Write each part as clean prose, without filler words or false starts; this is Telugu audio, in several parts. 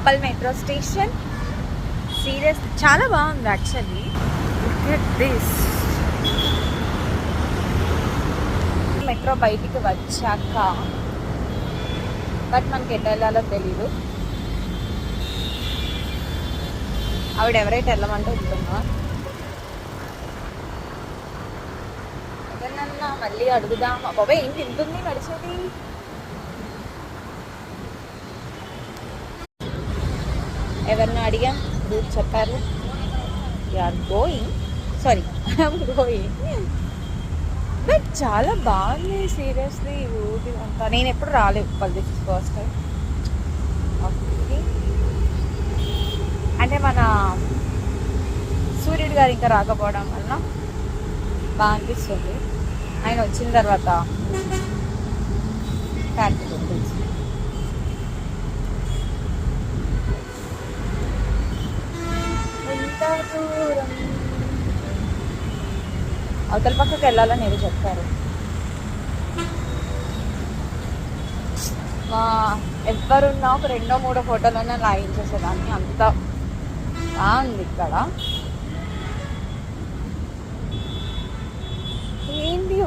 Uppal metro station. సీరియస్ చాలా బాగుంది actually. Look at this. Metro బయటికి వచ్చాక బట్ మనకి ఎట్లా వెళ్ళాలో తెలీదు. ఆవిడ ఎవరైతే వెళ్ళమంటే వెళ్తున్నా. ఎవరినన్నా మళ్ళీ అడుగుదాం. బాబాయ్ ఏంటి ఇంతుంది నడిచేది. ఎవరినో అడిగాం, రూట్ చెప్పారు. You're going, sorry I'm going. But చాలా బాగుంది సీరియస్లీ ఊటి అంతా. నేను ఎప్పుడు రాలేదు this is first time. Okay, అంటే మన సూర్యుడు గారు ఇంకా రాకపోవడం వల్ల బాగా అనిపిస్తుంది. ఆయన వచ్చిన తర్వాత కార్తీక్ తెలుసు. ఎంత దూరం అవతల పక్కకి వెళ్ళాలని ఏదో చెప్తారు. ఎవరున్నా ఒక 2-3 ఫోటోలోనే లాగించేసేదాన్ని. అంత బాగుంది ఇక్కడ. ఏంటి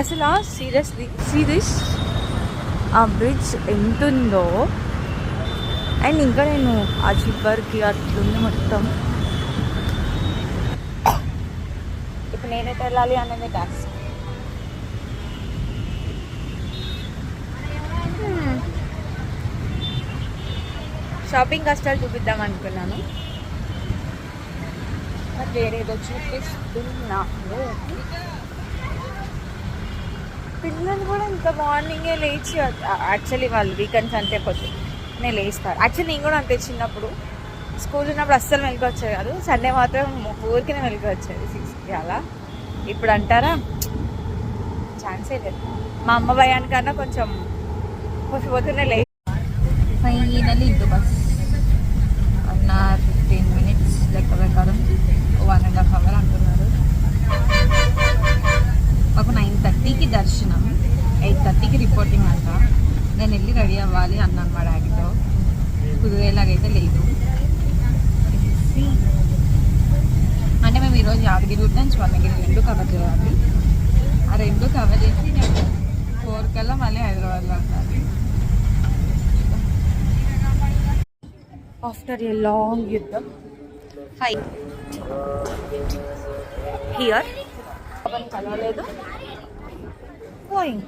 అసలు సీరియస్లీ సీరియస్ ఆ బ్రిడ్జ్ ఎంతుందో. అండ్ ఇంకా నేను ఆ చివరికి అట్లుంది మొత్తం. ఇప్పుడు నేనైతే వెళ్ళాలి అనేది టాక్స్. షాపింగ్ కష్టాలు చూపిద్దాం అనుకున్నాను, మరి వేరేదో చూపిస్తున్నాను. పిల్లలు కూడా ఇంకా మార్నింగే లేచి, యాక్చువల్లీ వాళ్ళు వీకెండ్స్ అంటే పొద్దున్నే లేస్తారు. యాక్చువల్లీ నేను కూడా అంతే. చిన్నప్పుడు స్కూల్ ఉన్నప్పుడు అస్సలు మెలకు వచ్చేది కాదు. సండే మాత్రం ఊరికినే మెలకు వచ్చేది 6కి అలా. ఇప్పుడు అంటారా ఛాన్సే లేదు. మా అమ్మ భయానికన్నా కొంచెం పొద్దున్నే లే. Finally into bus 1 hour 15 minutes లెక్క ప్రకారం 1.5 hour అంటున్నారు. మాకు 9:30కి దర్శనం, 8:30కి రిపోర్టింగ్ అంట. నేను వెళ్ళి రెడీ అవ్వాలి అన్నాను మా డాడీతో. కుదిరేలాగైతే లేదు. అంటే మేము ఈరోజు యాదగిరి నుంచి స్వర్ణగిరి 2 కవర్ చేయాలి. ఆ 2 కవర్ చేసి నేను 4 కల్లా మళ్ళీ హైదరాబాద్లో ఉండాలి. ఆఫ్టర్ ఏ లాంగ్ యుద్ధం హియర్ కలవలేదు. గోయింగ్